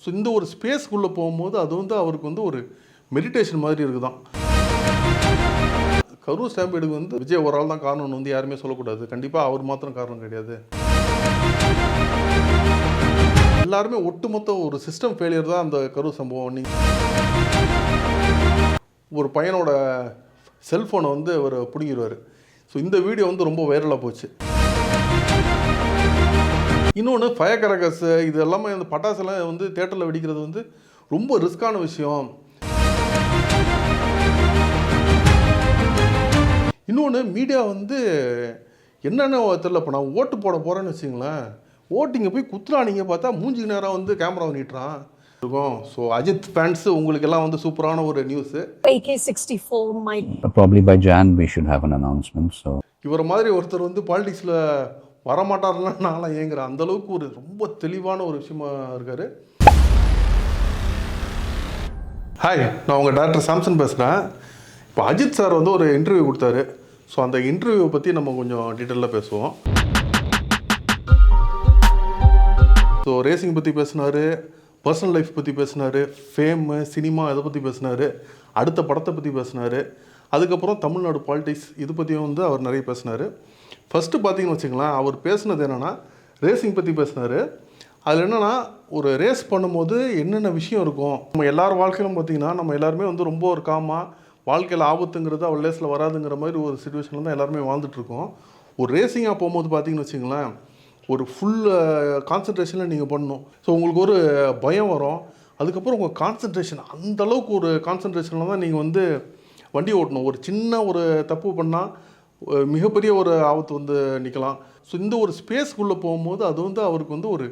So இந்த ஒரு ஸ்பேஸ்க்குள்ளே போகும்போது அது வந்து அவருக்கு வந்து ஒரு மெடிடேஷன் மாதிரி இருக்குதான். கரூர் ஸ்டாம்பீடுக்கு வந்து விஜய் ஒரு ஆள் தான் காரணம்னு வந்து யாருமே சொல்லக்கூடாது. கண்டிப்பாக அவர் மாத்திரம் காரணம் கிடையாது. எல்லாருமே ஒட்டுமொத்த ஒரு சிஸ்டம் ஃபெயிலியர் தான் அந்த கரூர் சம்பவம். நீங்கள் ஒரு பையனோட செல்ஃபோனை வந்து அவர் பிடிங்கிடுவார். ஸோ இந்த வீடியோ வந்து ரொம்ப வைரலாக போச்சு. இன்னொன்று ஃபயர் கிராக்கர்ஸ் இது எல்லாமே அந்த பட்டாசெல்லாம் வந்து தேட்டரில் வெடிக்கிறது வந்து ரொம்ப ரிஸ்க்கான விஷயம். இன்னொன்று மீடியா வந்து என்னென்ன தெரியல. இப்போ நான் ஓட்டு போட போகிறேன்னு வச்சுங்களேன், ஓட்டிங்க போய் குத்துறானிங்க பார்த்தா மூஞ்சிக்கு நேரம் வந்து கேமராவை நீட்டுறான் இருக்கும். ஸோ அஜித் ஃபேன்ஸ் உங்களுக்கு எல்லாம் வந்து சூப்பரான ஒரு news. AK-64 might probably by Jan we should have an announcement. So இவரை மாதிரி ஒருத்தர் வந்து பாலிடிக்ஸில் வரமாட்டார்லாம் நான்லாம் ஏங்குறேன். அந்தளவுக்கு ஒரு ரொம்ப தெளிவான ஒரு விஷயமா இருக்கார். ஹாய், நான் உங்கள் டாக்டர் சாம்சன் பேசுகிறேன். இப்போ அஜித் சார் வந்து ஒரு இன்டர்வியூ கொடுத்தாரு. ஸோ அந்த இன்டர்வியூவை பற்றி நம்ம கொஞ்சம் டீட்டெயிலாக பேசுவோம். ஸோ ரேசிங் பற்றி பேசினார், பர்சனல் லைஃப் பற்றி பேசினார், ஃபேமு சினிமா இதை பற்றி பேசினார், அடுத்த படத்தை பற்றி பேசினார், அதுக்கப்புறம் தமிழ்நாடு பாலிடிக்ஸ் இது பற்றியும் வந்து அவர் நிறைய பேசினார். ஃபஸ்ட்டு பார்த்தீங்கன்னு வச்சுக்கலாம், அவர் பேசுனது என்னென்னா ரேசிங் பற்றி பேசினார். அதில் என்னென்னா ஒரு ரேஸ் பண்ணும்போது என்னென்ன விஷயம் இருக்கும். நம்ம எல்லார் வாழ்க்கையிலும் பார்த்திங்கன்னா நம்ம எல்லாருமே வந்து ரொம்ப ஒரு காமாக வாழ்க்கையில் ஆபத்துங்கிறது அவள் ரேஸில் வராதுங்கிற மாதிரி ஒரு சுச்சுவேஷனில் தான் எல்லாருமே வாழ்ந்துட்டுருக்கோம். ஒரு ரேசிங்காக போகும்போது பார்த்திங்கன்னு வச்சுங்களேன், ஒரு ஃபுல் கான்சன்ட்ரேஷனில் நீங்கள் பண்ணணும். ஸோ உங்களுக்கு ஒரு பயம் வரும். அதுக்கப்புறம் உங்கள் கான்சன்ட்ரேஷன் அந்தளவுக்கு ஒரு கான்சன்ட்ரேஷனில் தான் நீங்கள் வந்து வண்டி ஓட்டணும். ஒரு சின்ன ஒரு தப்பு பண்ணால் மிகப்பெரிய ஒரு ஆபத்து வந்து நிற்கலாம். ஸோ இந்த ஒரு ஸ்பேஸ்க்குள்ளே போகும்போது அது வந்து அவருக்கு வந்து ஒரு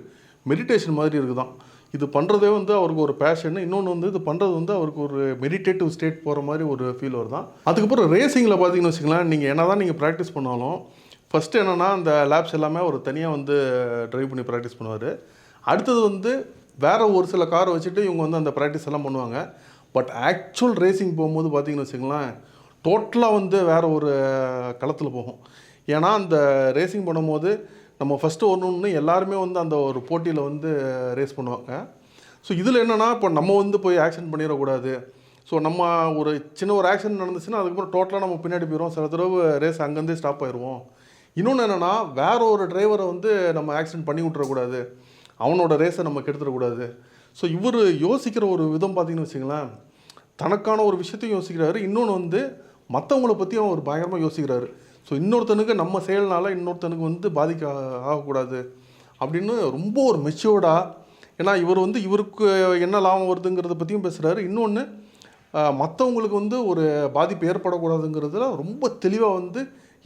மெடிடேஷன் மாதிரி இருக்குதான். இது பண்ணுறதே வந்து அவருக்கு ஒரு பேஷன். இன்னொன்று வந்து இது பண்ணுறது வந்து அவருக்கு ஒரு மெடிடேட்டிவ் ஸ்டேட் போகிற மாதிரி ஒரு ஃபீல் வருதான். அதுக்கப்புறம் ரேசிங்கில் பார்த்தீங்கன்னு வச்சுக்கலாம், நீங்கள் என்ன தான் நீங்கள் ப்ராக்டிஸ் பண்ணாலும் ஃபஸ்ட்டு என்னென்னா அந்த லேப்ஸ் எல்லாமே அவர் தனியாக வந்து ட்ரைவ் பண்ணி ப்ராக்டிஸ் பண்ணுவார். அடுத்தது வந்து வேறு ஒரு சில காரை வச்சுட்டு இவங்க வந்து அந்த ப்ராக்டிஸ் எல்லாம் பண்ணுவாங்க. பட் ஆக்சுவல் ரேசிங் போகும்போது பார்த்திங்கன்னு வச்சுங்களேன், டோட்டலாக வந்து வேறு ஒரு களத்தில் போகும். ஏன்னா அந்த ரேசிங் பண்ணும்போது நம்ம ஃபஸ்ட்டு ஒன்று எல்லாருமே வந்து அந்த ஒரு போட்டியில் வந்து ரேஸ் பண்ணுவாங்க. ஸோ இதில் என்னென்னா இப்போ நம்ம வந்து போய் ஆக்சிடென்ட் பண்ணிடக்கூடாது. ஸோ நம்ம ஒரு சின்ன ஒரு ஆக்சிடென்ட் நடந்துச்சுன்னா அதுக்கப்புறம் டோட்டலாக நம்ம பின்னாடி போயிடுவோம். சில தடவை ரேஸ் அங்கேருந்தே ஸ்டாப் ஆயிடுவோம். இன்னொன்று என்னென்னா வேறு ஒரு டிரைவரை வந்து நம்ம ஆக்சிடென்ட் பண்ணி விட்டுறக்கூடாது, அவனோட ரேஸை நம்ம கெடுத்துடக்கூடாது. ஸோ இவர் யோசிக்கிற ஒரு விதம் பார்த்திங்கன்னு வச்சுங்களேன், தனக்கான ஒரு விஷயத்தையும் யோசிக்கிறாரு. இன்னொன்று வந்து மற்றவங்கள பற்றியும் அவர் பயங்கரமாக யோசிக்கிறாரு. ஸோ இன்னொருத்தனுக்கு நம்ம செயல்னால இன்னொருத்தனுக்கு வந்து பாதிக்க ஆகக்கூடாது அப்படின்னு ரொம்ப ஒரு மெச்சூர்டாக. ஏன்னா இவர் வந்து இவருக்கு என்ன லாபம் வருதுங்கிறத பற்றியும் பேசுகிறாரு. இன்னொன்று மற்றவங்களுக்கு வந்து ஒரு பாதிப்பு ஏற்படக்கூடாதுங்கிறதுல ரொம்ப தெளிவாக வந்து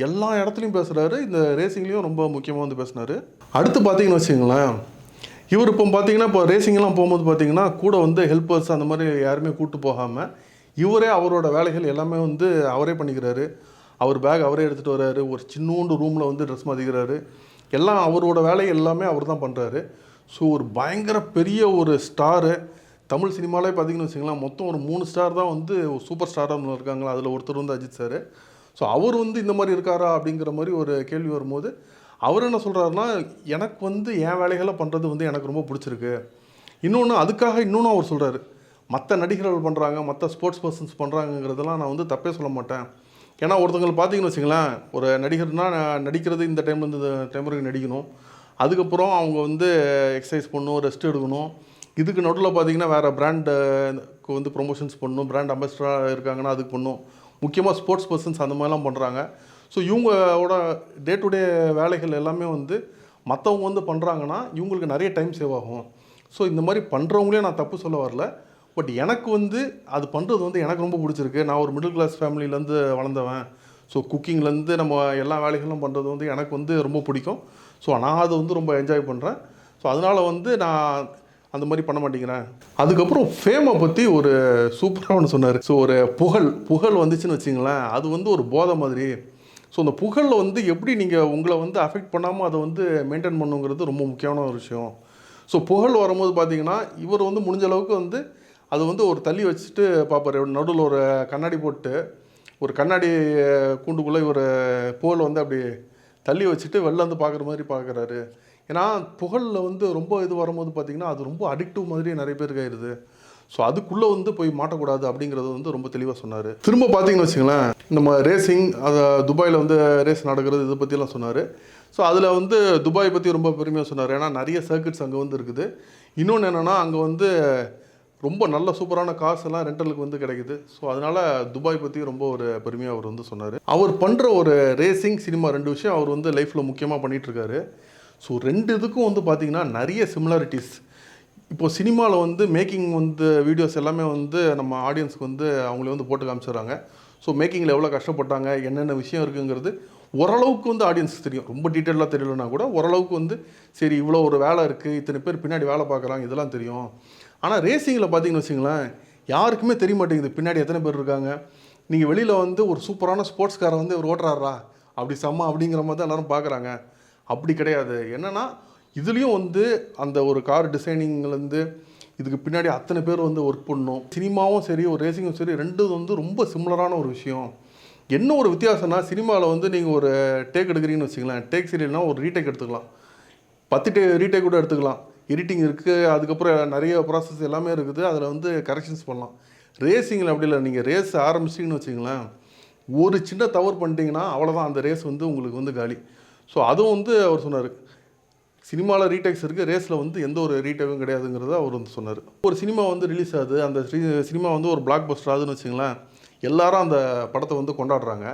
எல்லா இடத்துலையும் பேசுகிறாரு. இந்த ரேசிங்லேயும் ரொம்ப முக்கியமாக வந்து பேசினார். அடுத்து பார்த்தீங்கன்னு வச்சுங்களேன், இவர் இப்போ பார்த்தீங்கன்னா இப்போ ரேசிங்கெலாம் போகும்போது பார்த்தீங்கன்னா கூட வந்து ஹெல்ப்பர்ஸ் அந்த மாதிரி யாருமே கூப்பிட்டு போகாமல் இவரே அவரோட வேலைகள் எல்லாமே வந்து அவரே பண்ணிக்கிறாரு. அவர் பேக் அவரே எடுத்துகிட்டு வர்றாரு. ஒரு சின்னோண்டு ரூமில் வந்து ட்ரெஸ் மாற்றிக்கிறாரு. எல்லாம் அவரோட வேலை எல்லாமே அவர் தான் பண்ணுறாரு. ஸோ ஒரு பயங்கர பெரிய ஒரு ஸ்டாரு தமிழ் சினிமாலே பார்த்தீங்கன்னு வச்சுங்களேன், மொத்தம் ஒரு 3 ஸ்டார் தான் வந்து ஒரு சூப்பர் ஸ்டாராக இருக்காங்களா. அதில் ஒருத்தர் வந்து அஜித் சார். ஸோ அவர் வந்து இந்த மாதிரி இருக்காரா அப்படிங்கிற மாதிரி ஒரு கேள்வி வரும்போது அவர் என்ன சொல்கிறாருன்னா, எனக்கு வந்து என் வேலைகளை பண்ணுறது வந்து எனக்கு ரொம்ப பிடிச்சிருக்கு. இன்னொன்று அதுக்காக இன்னொன்று அவர் சொல்கிறாரு, மற்ற நடிகர்கள் பண்ணுறாங்க, மற்ற ஸ்போர்ட்ஸ் பர்சன்ஸ் பண்ணுறாங்கிறதெல்லாம் நான் வந்து தப்பே சொல்ல மாட்டேன். ஏன்னா ஒருத்தவங்களை பார்த்தீங்கன்னு வச்சுங்களேன், ஒரு நடிகர்னால் நடிக்கிறது இந்த டைம்லேருந்து இந்த டைம் வரைக்கும் நடிக்கணும். அதுக்கப்புறம் அவங்க வந்து எக்ஸசைஸ் பண்ணணும், ரெஸ்ட் எடுக்கணும். இதுக்கு நடுவில் பார்த்தீங்கன்னா வேறு பிராண்டுக்கு வந்து ப்ரொமோஷன்ஸ் பண்ணணும், பிராண்ட் அம்பாசிடராக இருக்காங்கன்னா அதுக்கு பண்ணணும். முக்கியமாக ஸ்போர்ட்ஸ் பர்சன்ஸ் அந்த மாதிரிலாம் பண்ணுறாங்க. ஸோ இவங்களோட டே டு டே வேலைகள் எல்லாமே வந்து மற்றவங்க வந்து பண்ணுறாங்கன்னா இவங்களுக்கு நிறைய டைம் சேவ் ஆகும். ஸோ இந்த மாதிரி பண்ணுறவங்களே நான் தப்பு சொல்ல வரல. பட் எனக்கு வந்து அது பண்ணுறது வந்து எனக்கு ரொம்ப பிடிச்சிருக்கு. நான் ஒரு மிடில் கிளாஸ் ஃபேமிலியிலேருந்து வளர்ந்தவன். ஸோ குக்கிங்லேருந்து நம்ம எல்லா வேலைகளும் பண்ணுறது வந்து எனக்கு வந்து ரொம்ப பிடிக்கும். ஸோ நான் அதை வந்து ரொம்ப என்ஜாய் பண்ணுறேன். ஸோ அதனால் வந்து நான் அந்த மாதிரி பண்ண மாட்டேங்கிறேன். அதுக்கப்புறம் ஃபேமை பற்றி ஒரு சூப்பராக ஒன்று சொன்னார். ஸோ ஒரு புகழ் வந்துச்சுன்னு வச்சிங்களேன், அது வந்து ஒரு போதை மாதிரி. ஸோ அந்த புகழில் வந்து எப்படி நீங்கள் உங்களை வந்து அஃபெக்ட் பண்ணாமல் அதை வந்து மெயின்டைன் பண்ணுங்கிறது ரொம்ப முக்கியமான ஒரு விஷயம். ஸோ புகழ் வரும்போது பார்த்தீங்கன்னா இவர் வந்து முடிஞ்ச அளவுக்கு வந்து அது வந்து ஒரு தள்ளி வச்சுட்டு பார்ப்பார். நடுவில் ஒரு கண்ணாடி போட்டு ஒரு கண்ணாடி கூண்டுக்குள்ளே இவர் புகழ் வந்து அப்படி தள்ளி வச்சுட்டு வெளில வந்து பார்க்குற மாதிரி பார்க்குறாரு. ஏன்னா புகழில் வந்து ரொம்ப இது வரும்போது பார்த்திங்கன்னா அது ரொம்ப அடிக்டிவ் மாதிரி நிறைய பேருக்கு ஆயிடுது. ஸோ அதுக்குள்ளே வந்து போய் மாட்டக்கூடாது அப்படிங்கிறது வந்து ரொம்ப தெளிவாக சொன்னார். திரும்ப பார்த்தீங்கன்னு வச்சுங்களேன், நம்ம ரேசிங் அதை துபாயில் வந்து ரேஸ் நடக்கிறது இதை பற்றிலாம் சொன்னார். ஸோ அதில் வந்து துபாய் பற்றி ரொம்ப பெருமையாக சொன்னார். ஏன்னா நிறைய சர்க்கிட்ஸ் அங்கே வந்து இருக்குது. இன்னொன்று என்னென்னா அங்கே வந்து ரொம்ப நல்ல சூப்பரான கார்ஸ் எல்லாம் ரெண்டலுக்கு வந்து கிடைக்குது. ஸோ அதனால் துபாய் பற்றி ரொம்ப ஒரு பெருமையாக அவர் வந்து சொன்னார். அவர் பண்ணுற ஒரு ரேசிங் சினிமா 2 விஷயம் அவர் வந்து லைஃப்பில் முக்கியமாக பண்ணிகிட்ருக்காரு. ஸோ 2 இதுக்கும் வந்து பார்த்திங்கன்னா நிறைய சிமிலாரிட்டிஸ். இப்போது சினிமாவில் வந்து மேக்கிங் வந்து வீடியோஸ் எல்லாமே வந்து நம்ம ஆடியன்ஸுக்கு வந்து அவங்களே வந்து போட்டு காமிச்சிடுறாங்க. ஸோ மேக்கிங்கில் எவ்வளோ கஷ்டப்பட்டாங்க, என்னென்ன விஷயம் இருக்குங்கிறது ஓரளவுக்கு வந்து ஆடியன்ஸுக்கு தெரியும். ரொம்ப டீட்டெயிலாக தெரியலனா கூட ஓரளவுக்கு வந்து சரி இவ்வளோ ஒரு வேலை இருக்குது, இத்தனை பேர் பின்னாடி வேலை பார்க்குறாங்க, இதெல்லாம் தெரியும். ஆனால் ரேசிங்கில் பார்த்தீங்கன்னு வச்சுங்களேன், யாருக்குமே தெரிய மாட்டேங்குது பின்னாடி எத்தனை பேர் இருக்காங்க. நீங்கள் வெளியில் வந்து ஒரு சூப்பரான ஸ்போர்ட்ஸ் காரை வந்து ஒரு ஓட்டுறாரா அப்படி செம்ம அப்படிங்கிற மாதிரி தான் எல்லோரும் பார்க்குறாங்க. அப்படி கிடையாது. என்னென்னா இதுலேயும் வந்து அந்த ஒரு கார் டிசைனிங்லேருந்து இதுக்கு பின்னாடி அத்தனை பேர் வந்து ஒர்க் பண்ணணும். சினிமாவும் சரி ஒரு ரேசிங்கும் சரி 2 வந்து ரொம்ப சிமிலரான ஒரு விஷயம். என்ன ஒரு வித்தியாசம்னா சினிமாவில் வந்து நீங்கள் ஒரு டேக் எடுக்கிறீங்கன்னு வச்சுங்களேன், டேக் சரியில்லைனா ஒரு ரீடேக் எடுத்துக்கலாம், 10 ரீடேக் கூட எடுத்துக்கலாம். எடிட்டிங் இருக்குது, அதுக்கப்புறம் நிறைய ப்ராசஸ் எல்லாமே இருக்குது, அதில் வந்து கரெக்ஷன்ஸ் பண்ணலாம். ரேசிங்கில் அப்படி இல்லை. நீங்கள் ரேஸ் ஆரம்பிச்சிங்கன்னு வச்சுங்களேன், ஒரு சின்ன தவறு பண்ணிட்டீங்கன்னா அவ்வளோதான், அந்த ரேஸ் வந்து உங்களுக்கு வந்து காலி. ஸோ அதுவும் வந்து அவர் சொன்னார், சினிமாவில் ரீடேக்ஸ் இருக்குது, ரேஸில் வந்து எந்த ஒரு ரீடேக்கும் கிடையாதுங்கிறத அவர் வந்து சொன்னார். ஒரு சினிமா வந்து ரிலீஸ் ஆகுது, அந்த சினிமா வந்து ஒரு பிளாக் பஸ்டர் ஆகுதுன்னு வச்சுங்களேன், எல்லாரும் அந்த படத்தை வந்து கொண்டாடுறாங்க.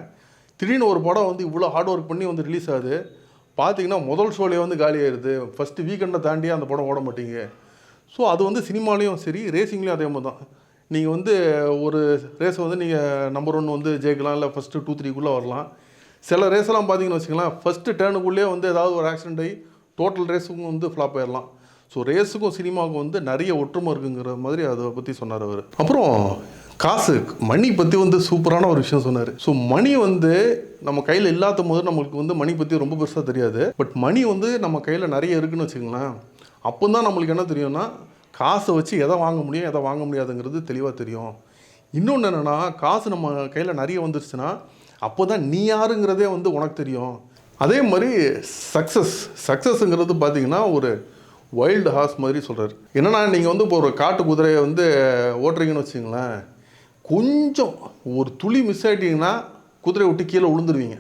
திடீர்னு ஒரு படம் வந்து இவ்வளோ ஹார்ட் ஒர்க் பண்ணி வந்து ரிலீஸ் ஆகுது, பார்த்தீங்கன்னா முதல் ஷோலேயே வந்து காலி ஆயிடுது. ஃபஸ்ட்டு வீக்கெண்டை தாண்டி அந்த படம் ஓட மாட்டீங்க. ஸோ அது வந்து சினிமாலேயும் சரி ரேசிங்லேயும் அதே மாதிரி தான். நீங்கள் வந்து ஒரு ரேஸை வந்து நீங்கள் நம்பர் 1 வந்து ஜெயிக்கலாம், இல்லை ஃபஸ்ட்டு 2, 3க்குள்ளே வரலாம். சில ரேஸெல்லாம் பார்த்தீங்கன்னு வச்சுக்கலாம், ஃபஸ்ட்டு டேர்னுக்குள்ளேயே வந்து ஏதாவது ஒரு ஆக்சிடென்ட் ஆகி டோட்டல் ரேஸுக்கும் வந்து ஃப்ளாப் ஆயிடலாம். ஸோ ரேஸுக்கும் சினிமாவுக்கும் வந்து நிறைய ஒற்றுமை இருக்குங்கிற மாதிரி அதை பற்றி சொன்னார் அவர். அப்புறம் காசு மணி பற்றி வந்து சூப்பரான ஒரு விஷயம் சொன்னார். ஸோ மணி வந்து நம்ம கையில் இல்லாத போது நம்மளுக்கு வந்து மணி பற்றி ரொம்ப பெருசாக தெரியாது. பட் மணி வந்து நம்ம கையில் நிறைய இருக்குதுன்னு வச்சுங்களேன், அப்போ தான் நம்மளுக்கு என்ன தெரியும்னா காசை வச்சு எதை வாங்க முடியும் எதை வாங்க முடியாதுங்கிறது தெளிவாக தெரியும். இன்னொன்று என்னென்னா காசு நம்ம கையில் நிறைய வந்துருச்சுன்னா அப்போ தான் நீ யாருங்கிறதே வந்து உனக்கு தெரியும். அதே மாதிரி சக்ஸஸ்ங்கிறது பார்த்தீங்கன்னா ஒரு வைல்டு ஹார்ஸ் மாதிரி சொல்கிறார். என்னென்னா நீங்கள் வந்து இப்போ ஒரு காட்டு குதிரையை வந்து ஓட்டுறீங்கன்னு வச்சுங்களேன், கொஞ்சம் ஒரு துளி மிஸ் ஆகிட்டிங்கன்னா குதிரையை விட்டு கீழே விழுந்துருவீங்க.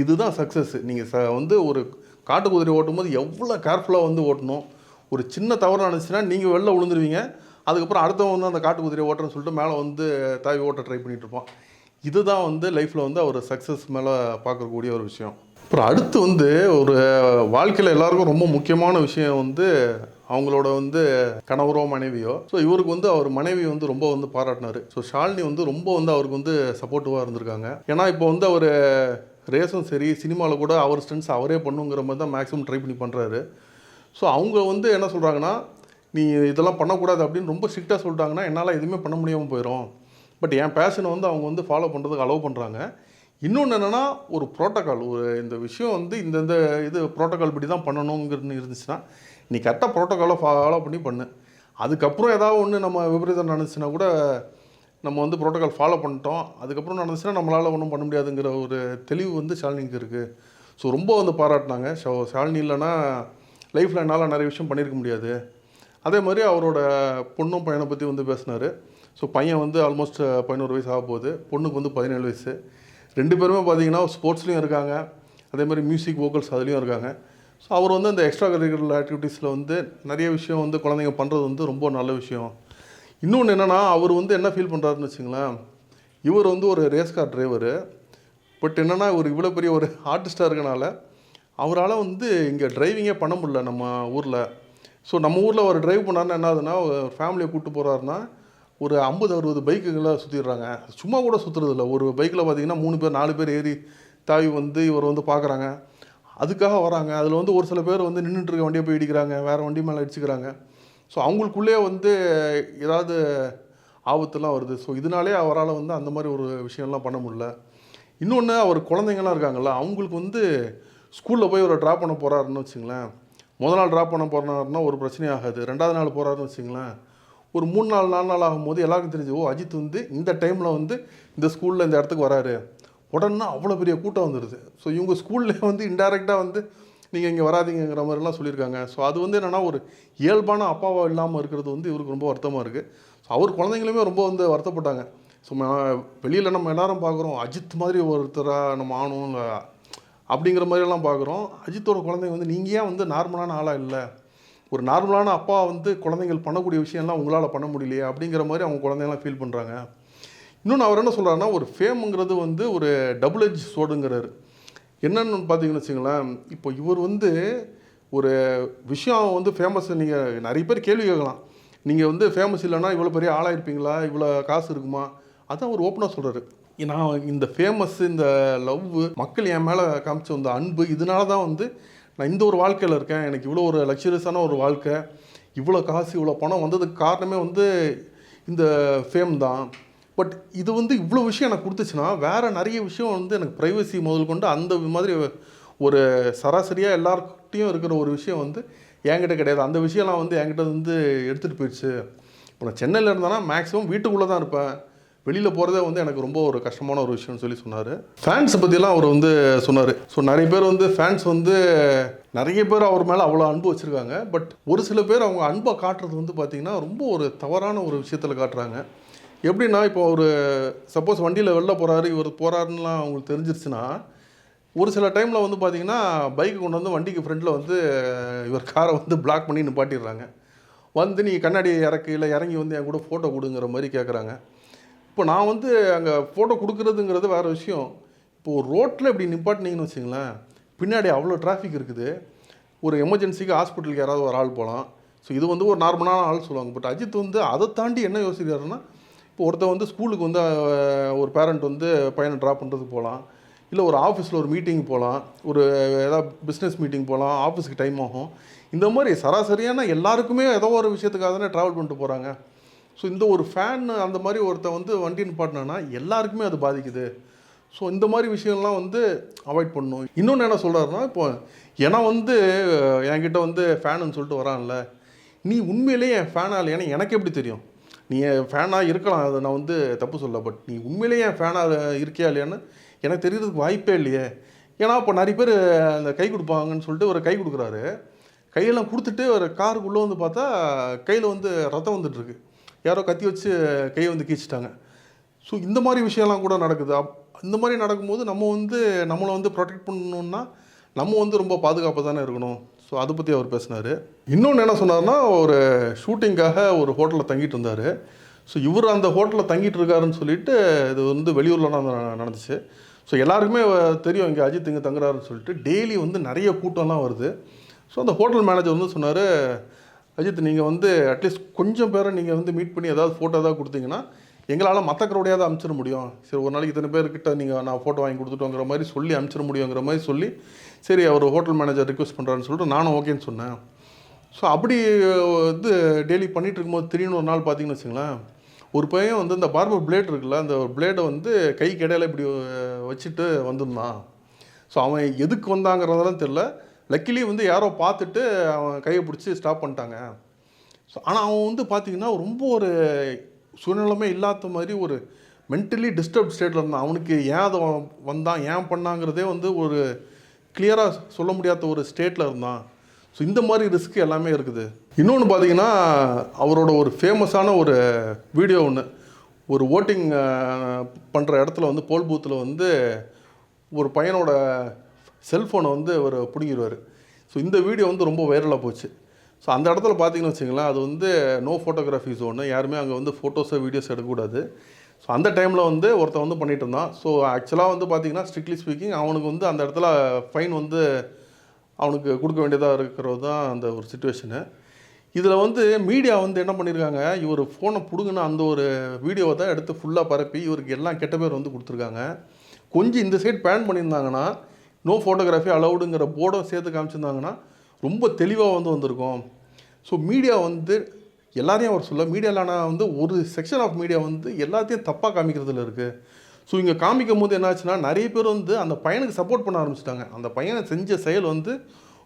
இதுதான் சக்ஸஸ். நீங்கள் வந்து ஒரு காட்டு குதிரை ஓட்டும்போது எவ்வளோ கேர்ஃபுல்லாக வந்து ஓட்டணும். ஒரு சின்ன தவறு நடந்துச்சுன்னா நீங்கள் வெளில விழுந்துருவீங்க. அதுக்கப்புறம் அடுத்தவங்க வந்து அந்த காட்டு குதிரையை ஓட்டுறேன்னு சொல்லிட்டு மேலே வந்து தாவி ஓட்ட ட்ரை பண்ணிகிட்டு இருப்போம். இதுதான் வந்து லைஃப்பில் வந்து அவர் சக்ஸஸ் மேலே பார்க்கக்கூடிய ஒரு விஷயம். அப்புறம் அடுத்து வந்து ஒரு வாழ்க்கையில் எல்லாருக்கும் ரொம்ப முக்கியமான விஷயம் வந்து அவங்களோட வந்து கணவரோ மனைவியோ. ஸோ இவருக்கு வந்து அவர் மனைவி வந்து ரொம்ப வந்து பாராட்டினார். ஸோ ஷாலினி வந்து ரொம்ப வந்து அவருக்கு வந்து சப்போர்ட்டிவாக இருந்திருக்காங்க. ஏன்னா இப்போ வந்து அவர் ரேஸும் சரி சினிமாவில் கூட அவர் ஸ்டன்ஸ் அவரே பண்ணுங்கிற மாதிரி தான் மேக்ஸிமம் ட்ரை பண்ணி பண்ணுறாரு. ஸோ அவங்க வந்து என்ன சொல்கிறாங்கன்னா, நீ இதெல்லாம் பண்ணக்கூடாது அப்படின்னு ரொம்ப ஸ்ட்ரிக்டாக சொல்லிட்டாங்கன்னா என்னால் எதுவுமே பண்ண முடியாமல் போயிடும். பட் என் பேஷனை வந்து அவங்க வந்து ஃபாலோ பண்ணுறதுக்கு அலோவ் பண்ணுறாங்க. இன்னொன்று என்னென்னா ஒரு ப்ரோட்டோக்கால், ஒரு இந்த விஷயம் வந்து இந்த இது ப்ரோட்டோக்கால் படி தான் பண்ணணுங்கிறது இருந்துச்சுன்னா நீ கரெக்டாக ப்ரோட்டோக்காலை ஃபாலோ பண்ணி பண்ணு. அதுக்கப்புறம் ஏதாவது ஒன்று நம்ம விபரீதம் நடந்துச்சுன்னா கூட நம்ம வந்து ப்ரோட்டோக்கால் ஃபாலோ பண்ணிட்டோம், அதுக்கப்புறம் நடந்துச்சுன்னா நம்மளால் ஒன்றும் பண்ண முடியாதுங்கிற ஒரு தெளிவு வந்து ஷாலினிக்கு இருக்குது. ஸோ ரொம்ப வந்து பாராட்டினாங்க. ஷாலினி இல்லைன்னா லைஃப்பில் என்னால் நிறைய விஷயம் பண்ணியிருக்க முடியாது. அதே மாதிரி அவரோட பொண்ணும் பையனை பற்றி வந்து பேசினார். ஸோ பையன் வந்து ஆல்மோஸ்ட் 11 வயசு ஆக போகுது, பொண்ணுக்கு வந்து 17 வயசு. 2 பேருமே பார்த்தீங்கன்னா ஸ்போர்ட்ஸ்லேயும் இருக்காங்க, அதே மாதிரி மியூசிக் வோக்கல்ஸ் அதுலேயும் இருக்காங்க. ஸோ அவர் வந்து அந்த எக்ஸ்ட்ரா கரிக்குலர் ஆக்டிவிட்டீஸில் வந்து நிறைய விஷயம் வந்து குழந்தைங்க பண்ணுறது வந்து ரொம்ப நல்ல விஷயம். இன்னொன்று என்னென்னா அவர் வந்து என்ன ஃபீல் பண்ணுறாருன்னு வச்சுங்களேன், இவர் வந்து ஒரு ரேஸ் கார் டிரைவரு. பட் என்னென்னா இவர் இவ்வளோ பெரிய ஒரு ஆர்டிஸ்ட்டாக இருக்கனால அவரால் வந்து இங்கே டிரைவிங்கே பண்ண முடியல நம்ம ஊரில். ஸோ நம்ம ஊரில் அவர் டிரைவ் பண்ணாருன்னா என்ன ஆகுதுன்னா, ஃபேமிலியை கூப்பிட்டு போகிறாருன்னா ஒரு 50-60 பைக்குகளை சுற்றிடுறாங்க. சும்மா கூட சுற்றுறதில்ல. ஒரு பைக்கில் பார்த்தீங்கன்னா 3 பேர் 4 பேர் ஏறி தாவி வந்து இவர் வந்து பார்க்குறாங்க, அதுக்காக வராங்க. அதில் வந்து ஒரு சில பேர் வந்து நின்றுட்டு இருக்க வண்டியை போய் இடிக்கிறாங்க, வேறு வண்டி மேலே அடிச்சுக்கிறாங்க. ஸோ அவங்களுக்குள்ளே வந்து ஏதாவது ஆபத்துலாம் வருது. ஸோ இதனாலே அவரால் வந்து அந்த மாதிரி ஒரு விஷயம்லாம் பண்ண முடியல. இன்னொன்று அவர் குழந்தைங்கள்லாம் இருக்காங்கல்ல, அவங்களுக்கு வந்து ஸ்கூலில் போய் ஒரு ட்ராப் பண்ண போகிறாருன்னு வச்சுங்களேன், முதல் நாள் ட்ராப் பண்ண போகிறாருன்னா ஒரு பிரச்சனையும் ஆகாது. 2வது நாள் போகிறாருன்னு வச்சுங்களேன், ஒரு 3 நாள் 4 நாள் ஆகும்போது எல்லாருக்கும் தெரிஞ்சு, ஓ அஜித் வந்து இந்த டைமில் வந்து இந்த ஸ்கூலில் இந்த இடத்துக்கு வராரு, உடனே அவ்வளோ பெரிய கூட்டம் வந்துடுது. ஸோ இவங்க ஸ்கூல்லே வந்து இன்டெரக்டாக வந்து நீங்கள் இங்கே வராதீங்கிற மாதிரிலாம் சொல்லியிருக்காங்க. ஸோ அது வந்து என்னென்னா ஒரு இயல்பான அப்பாவாக இல்லாமல் இருக்கிறது வந்து இவருக்கு ரொம்ப வருத்தமாக இருக்குது. ஸோ அவர் குழந்தைங்களுமே ரொம்ப வந்து வருத்தப்பட்டாங்க. ஸோ வெளியில் நம்ம எல்லாரும் பார்க்குறோம் அஜித் மாதிரி ஒருத்தராக நம்ம ஆகணும் அப்படிங்கிற மாதிரியெல்லாம் பார்க்குறோம். அஜித்தோட குழந்தைங்க வந்து நீங்கள் ஏன் வந்து நார்மலான ஆளாக இல்லை, ஒரு நார்மலான அப்பா வந்து குழந்தைங்கள் பண்ணக்கூடிய விஷயம்லாம் உங்களால் பண்ண முடியலையே அப்படிங்கிற மாதிரி அவங்க குழந்தைங்களாம் ஃபீல் பண்ணுறாங்க. இன்னொன்று அவர் என்ன சொல்கிறாருன்னா, ஒரு ஃபேமுங்கிறது வந்து ஒரு டபுள் எட்ஜ் சோடுங்கிறாரு. என்னென்னு பார்த்தீங்கன்னு வச்சுங்களேன், இப்போ இவர் வந்து ஒரு விஷயம் வந்து ஃபேமஸ், நீங்கள் நிறைய பேர் கேள்வி கேட்கலாம், நீங்கள் வந்து ஃபேமஸ் இல்லைன்னா இவ்வளோ பெரிய ஆளாக இருப்பீங்களா, இவ்வளோ காசு இருக்குமா, அதான் அவர் ஓப்பனாக சொல்கிறாரு. நான் இந்த ஃபேமஸ், இந்த லவ், மக்கள் என் மேலே காமிச்ச இந்த அன்பு, இதனால தான் வந்து நான் இந்த ஒரு வாழ்க்கையில் இருக்கேன். எனக்கு இவ்வளோ ஒரு லக்ஸரியஸான ஒரு வாழ்க்கை, இவ்வளோ காசு இவ்வளோ பணம் வந்ததுக்கு காரணமே வந்து இந்த ஃபேம் தான். பட் இது வந்து இவ்வளோ விஷயம் எனக்கு கொடுத்துச்சுன்னா வேறு நிறைய விஷயம் வந்து எனக்கு ப்ரைவசி முதல் கொண்டு அந்த மாதிரி ஒரு சராசரியாக எல்லார்கிட்டையும் இருக்கிற ஒரு விஷயம் வந்து என்கிட்ட கிடையாது. அந்த விஷயம்லாம் வந்து என்கிட்ட வந்து எடுத்துகிட்டு போயிடுச்சு. இப்போ நான் சென்னையில் இருந்தேன்னா மேக்ஸிமம் வீட்டுக்குள்ளே தான் இருப்பேன், வெளியில் போகிறதே வந்து எனக்கு ரொம்ப ஒரு கஷ்டமான ஒரு விஷயம்னு சொல்லி சொன்னார். ஃபேன்ஸை பற்றிலாம் அவர் வந்து சொன்னார். ஸோ நிறைய பேர் வந்து ஃபேன்ஸ் வந்து நிறைய பேர் அவர் மேலே அவ்வளோ அன்பு வச்சுருக்காங்க. பட் ஒரு சில பேர் அவங்க அன்பை காட்டுறது வந்து பார்த்திங்கன்னா ரொம்ப ஒரு தவறான ஒரு விஷயத்தில் காட்டுறாங்க. எப்படின்னா, இப்போ ஒரு சப்போஸ் வண்டியில் வெளில போகிறாரு, இவர் போகிறாருன்னுலாம் அவங்களுக்கு தெரிஞ்சிருச்சுன்னா, ஒரு சில டைமில் வந்து பார்த்திங்கன்னா பைக்கு கொண்டு வந்து வண்டிக்கு ஃப்ரண்ட்டில் வந்து இவர் காரை வந்து பிளாக் பண்ணி நிப்பாட்டிடுறாங்க. வந்து நீங்கள் கண்ணாடி இல்லை இறங்கி வந்து என் கூட ஃபோட்டோ கொடுங்கிற மாதிரி கேட்குறாங்க. இப்போ நான் வந்து அங்கே ஃபோட்டோ கொடுக்குறதுங்கிறது வேறு விஷயம். இப்போது ஒரு ரோட்டில் இப்படி நிப்பாட்டினீங்கன்னு வச்சுங்களேன், பின்னாடி அவ்வளோ டிராஃபிக் இருக்குது, ஒரு எமர்ஜென்சிக்கு ஹாஸ்பிட்டலுக்கு யாராவது ஒரு ஆள் போகலாம். ஸோ இது வந்து ஒரு நார்மலான ஆள் சொல்லுவாங்க. பட் அஜித் வந்து அதை தாண்டி என்ன யோசிக்கிறாருன்னா, இப்போ ஒருத்தர் வந்து ஸ்கூலுக்கு வந்து ஒரு பேரண்ட் வந்து பையனை ட்ராப் பண்ணுறதுக்கு போகலாம், இல்லை ஒரு ஆஃபீஸில் ஒரு மீட்டிங் போகலாம், ஒரு ஏதாவது பிஸ்னஸ் மீட்டிங் போகலாம், ஆஃபீஸுக்கு டைம் ஆகும். இந்த மாதிரி சராசரியான எல்லாருக்குமே ஏதோ ஒரு விஷயத்துக்காக தானே ட்ராவல் பண்ணிட்டு போகிறாங்க. ஸோ இந்த ஒரு ஃபேன் அந்த மாதிரி ஒருத்தர் வந்து வண்டி நிப்பாட்டினான்னா எல்லாருக்குமே அது பாதிக்குது. ஸோ இந்த மாதிரி விஷயம்லாம் வந்து அவாய்ட் பண்ணணும். இன்னொன்று என்ன சொல்கிறாருன்னா, இப்போ ஏன்னா வந்து என்கிட்ட வந்து ஃபேனுன்னு சொல்லிட்டு வரான்ல, நீ உண்மையிலேயே என் ஃபேனாக இல்லையானு எனக்கு எப்படி தெரியும்? நீ ஃபேனாக இருக்கலாம், அதை நான் வந்து தப்பு சொல்ல. பட் நீ உண்மையிலேயே என் ஃபேனாக இருக்கியா இல்லையான்னு எனக்கு தெரியறதுக்கு வாய்ப்பே இல்லையே. ஏன்னா இப்போ நிறைய பேர் அந்த கை கொடுப்பாங்கன்னு சொல்லிட்டு ஒரு கை கொடுக்குறாரு, கையெல்லாம் கொடுத்துட்டு ஒரு காருக்குள்ளே வந்து பார்த்தா கையில் வந்து ரத்தம் வந்துட்டுருக்கு, யாரோ கத்தி வச்சு கையை வந்து கீச்சிட்டாங்க. ஸோ இந்த மாதிரி விஷயம்லாம் கூட நடக்குது. இந்த மாதிரி நடக்கும்போது நம்ம வந்து நம்மளை வந்து ப்ரொடெக்ட் பண்ணணுன்னா நம்ம வந்து ரொம்ப பாதுகாப்பாக தானே இருக்கணும். ஸோ அதை பற்றி அவர் பேசினார். இன்னொன்று என்ன சொன்னார்னா, ஒரு ஷூட்டிங்காக ஒரு ஹோட்டலில் தங்கிட்டு இருந்தார். ஸோ இவர் அந்த ஹோட்டலில் தங்கிட்டு இருக்காருன்னு சொல்லிட்டு இது வந்து வெளியூரில் தான் நடந்துச்சு. ஸோ எல்லாருக்குமே தெரியும் இங்கே அஜித் இங்கே தங்குறாருன்னு சொல்லிட்டு டெய்லி வந்து நிறைய கூட்டம்லாம் வருது. ஸோ அந்த ஹோட்டல் மேனேஜர் வந்து சொன்னார், அஜித் நீங்கள் வந்து அட்லீஸ்ட் கொஞ்சம் பேரை நீங்கள் வந்து மீட் பண்ணி ஏதாவது ஃபோட்டோ ஏதாவது கொடுத்தீங்கன்னா எங்களால் மற்ற க்ரௌடையாவது அனுப்பிச்சிட முடியும். சரி, ஒரு நாளைக்கு இத்தனை பேர்கிட்ட நீங்கள் நான் ஃபோட்டோ வாங்கி கொடுத்துட்டோங்கிற மாதிரி சொல்லி அனுப்பிச்சிட முடியுங்கிற மாதிரி சொல்லி, சரி அவர் ஹோட்டல் மேனேஜர் ரிக்வெஸ்ட் பண்ணுறாருன்னு சொல்லிட்டு நானும் ஓகேன்னு சொன்னேன். ஸோ அப்படி வந்து டெய்லி பண்ணிகிட்டு இருக்கும்போது திடீர்னு ஒரு நாள் பார்த்தீங்கன்னு வச்சுங்களேன், ஒரு பையன் வந்து இந்த பார்பர் பிளேட் இருக்குல்ல, அந்த பிளேடை வந்து கை கடையில் இப்படி வச்சுட்டு வந்திருந்தான். ஸோ அவன் எதுக்கு வந்தாங்கிறதெல்லாம் தெரில. லக்கிலி வந்து யாரோ பார்த்துட்டு அவன் கையை பிடிச்சி ஸ்டாப் பண்ணிட்டாங்க. ஸோ ஆனால் அவன் வந்து பார்த்திங்கன்னா ரொம்ப ஒரு சுயநலமே இல்லாத மாதிரி ஒரு மென்டலி டிஸ்டர்ப் ஸ்டேட்டில் இருந்தான். அவனுக்கு ஏன் அதை வந்தான், ஏன் பண்ணாங்கிறதே வந்து ஒரு கிளியராக சொல்ல முடியாத ஒரு ஸ்டேட்டில் இருந்தான். ஸோ இந்த மாதிரி ரிஸ்க் எல்லாமே இருக்குது. இன்னொன்று பார்த்தீங்கன்னா, அவரோட ஒரு ஃபேமஸான ஒரு வீடியோ ஒன்று, ஒரு ஓட்டிங் பண்ணுற இடத்துல வந்து போல் பூத்தில் வந்து ஒரு பையனோட செல்ஃபோனை வந்து அவர் பிடுங்கிடுவார். ஸோ இந்த வீடியோ வந்து ரொம்ப வைரலாக போச்சு. ஸோ அந்த இடத்துல பார்த்தீங்கன்னு வச்சுங்களேன், அது வந்து நோ ஃபோட்டோகிராஃபி ஜோனு, யாருமே அங்கே வந்து ஃபோட்டோஸோ வீடியோஸ் எடுக்கக்கூடாது. ஸோ அந்த டைமில் வந்து ஒருத்தன் வந்து பண்ணிகிட்டு இருந்தான். ஸோ ஆக்சுவலாக வந்து பார்த்திங்கன்னா ஸ்ட்ரிக்ட்லி ஸ்பீக்கிங் அவனுக்கு வந்து அந்த இடத்துல ஃபைன் வந்து அவனுக்கு கொடுக்க வேண்டியதாக இருக்கிறது தான் அந்த ஒரு சிச்சுவேஷனு. இதில் வந்து மீடியா வந்து என்ன பண்ணியிருக்காங்க, இவர் ஃபோனை பிடுங்கின அந்த ஒரு வீடியோவை தான் எடுத்து ஃபுல்லாக பரப்பி இவருக்கு எல்லாம் கெட்ட பேர் வந்து கொடுத்துருக்காங்க. கொஞ்சம் இந்த சைட் பேன் பண்ணியிருந்தாங்கன்னா, நோ ஃபோட்டோகிராஃபி அலவுடுங்கிற போர்டும் சேர்த்து காமிச்சிருந்தாங்கன்னா ரொம்ப தெளிவாக வந்து வந்திருக்கும். ஸோ மீடியா வந்து எல்லாரையும் அவர் சொல்ல, மீடியாவில் ஆனால் வந்து ஒரு செக்ஷன் ஆஃப் மீடியா வந்து எல்லாத்தையும் தப்பாக காமிக்கிறதுல இருக்குது. ஸோ இங்கே காமிக்கும் போது என்னாச்சுன்னா, நிறைய பேர் வந்து அந்த பையனுக்கு சப்போர்ட் பண்ண ஆரம்பிச்சிட்டாங்க. அந்த பையனை செஞ்ச செயல் வந்து